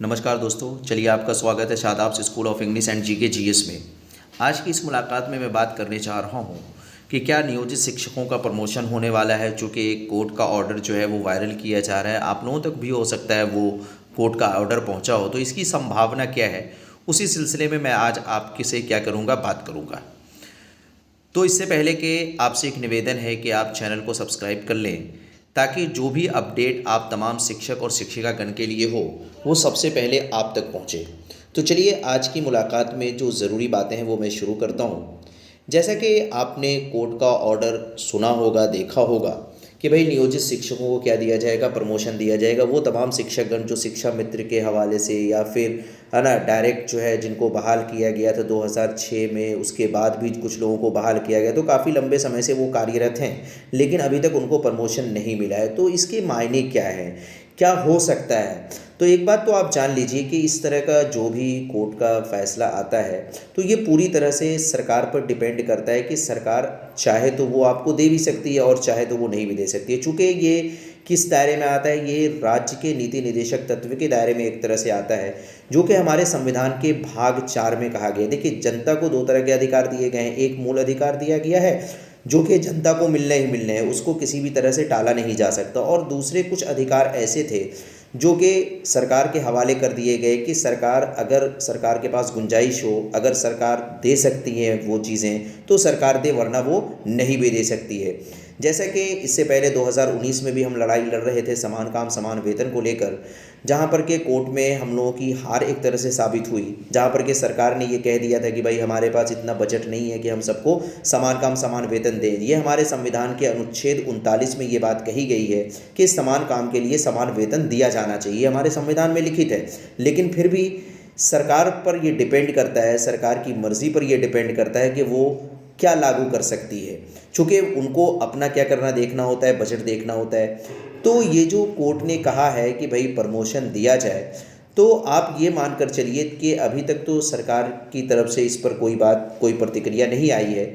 नमस्कार दोस्तों, चलिए आपका स्वागत है Shadab school of English and GK GS में। आज की इस मुलाकात में मैं बात करने जा रहा हूं कि क्या नियोजित शिक्षकों का प्रमोशन होने वाला है। चूँकि एक कोर्ट का ऑर्डर जो है वो वायरल किया जा रहा है, आप लोगों तक भी हो सकता है वो कोर्ट का ऑर्डर पहुंचा हो, तो इसकी संभावना क्या है, उसी सिलसिले में मैं आज आपके से क्या करूँगा, बात करूँगा। तो इससे पहले कि आपसे एक निवेदन है कि आप चैनल को सब्सक्राइब कर लें, ताकि जो भी अपडेट आप तमाम शिक्षक और शिक्षिकागण के लिए हो वो सबसे पहले आप तक पहुँचे। तो चलिए आज की मुलाकात में जो ज़रूरी बातें हैं वो मैं शुरू करता हूँ। जैसा कि आपने कोर्ट का ऑर्डर सुना होगा, देखा होगा कि भाई नियोजित शिक्षकों को क्या दिया जाएगा, प्रमोशन दिया जाएगा। वो तमाम शिक्षकगण जो शिक्षा मित्र के हवाले से या फिर है ना डायरेक्ट जो है जिनको बहाल किया गया था 2006 में, उसके बाद भी कुछ लोगों को बहाल किया गया, तो काफ़ी लंबे समय से वो कार्यरत हैं, लेकिन अभी तक उनको प्रमोशन नहीं मिला है। तो इसके मायने क्या है, क्या हो सकता है। तो एक बात तो आप जान लीजिए कि इस तरह का जो भी कोर्ट का फैसला आता है तो ये पूरी तरह से सरकार पर डिपेंड करता है कि सरकार चाहे तो वो आपको दे भी सकती है और चाहे तो वो नहीं भी दे सकती है। चूँकि ये किस दायरे में आता है, ये राज्य के नीति निदेशक तत्व के दायरे में एक तरह से आता है, जो कि हमारे संविधान के भाग 4 में कहा गया है। देखिए, जनता को 2 तरह के अधिकार दिए गए हैं। एक मूल अधिकार दिया गया है जो कि जनता को मिलने ही मिलने हैं, उसको किसी भी तरह से टाला नहीं जा सकता, और दूसरे कुछ अधिकार ऐसे थे जो कि सरकार के हवाले कर दिए गए कि सरकार, अगर सरकार के पास गुंजाइश हो, अगर सरकार दे सकती है वो चीज़ें तो सरकार दे, वरना वो नहीं भी दे सकती है। जैसा कि इससे पहले 2019 में भी हम लड़ाई लड़ रहे थे समान काम समान वेतन को लेकर, जहां पर के कोर्ट में हम लोगों की हार एक तरह से साबित हुई, जहां पर के सरकार ने ये कह दिया था कि भाई हमारे पास इतना बजट नहीं है कि हम सबको समान काम समान वेतन दें। ये हमारे संविधान के अनुच्छेद 39 में ये बात कही गई है कि समान काम के लिए समान वेतन दिया जाना चाहिए, हमारे संविधान में लिखित है। लेकिन फिर भी सरकार पर ये डिपेंड करता है, सरकार की मर्ज़ी पर यह डिपेंड करता है कि वो क्या लागू कर सकती है, चूँकि उनको अपना क्या करना देखना होता है, बजट देखना होता है। तो ये जो कोर्ट ने कहा है कि भाई प्रमोशन दिया जाए, तो आप ये मानकर चलिए कि अभी तक तो सरकार की तरफ से इस पर कोई प्रतिक्रिया नहीं आई है।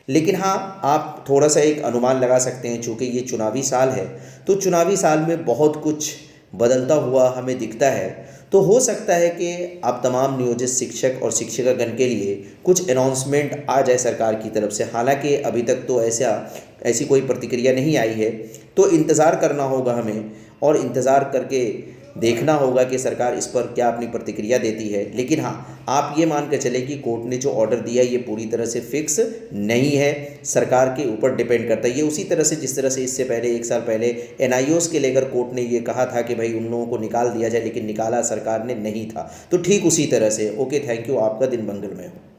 लेकिन हाँ, आप थोड़ा सा एक अनुमान लगा सकते हैं, चूँकि ये चुनावी साल है, तो चुनावी साल में बहुत कुछ बदलता हुआ हमें दिखता है। तो हो सकता है कि आप तमाम नियोजित शिक्षक और शिक्षिकागण के लिए कुछ अनाउंसमेंट आ जाए सरकार की तरफ से। हालांकि अभी तक तो ऐसी कोई प्रतिक्रिया नहीं आई है, तो इंतज़ार करना होगा हमें, और इंतज़ार करके देखना होगा कि सरकार इस पर क्या अपनी प्रतिक्रिया देती है। लेकिन हाँ, आप ये मान कर चले कि कोर्ट ने जो ऑर्डर दिया ये पूरी तरह से फिक्स नहीं है, सरकार के ऊपर डिपेंड करता है। ये उसी तरह से जिस तरह से इससे पहले 1 साल पहले एनआईओज़ के लेकर कोर्ट ने ये कहा था कि भाई उन लोगों को निकाल दिया जाए, लेकिन निकाला सरकार ने नहीं था। तो ठीक उसी तरह से। ओके, थैंक यू, आपका दिन मंगलमय हो।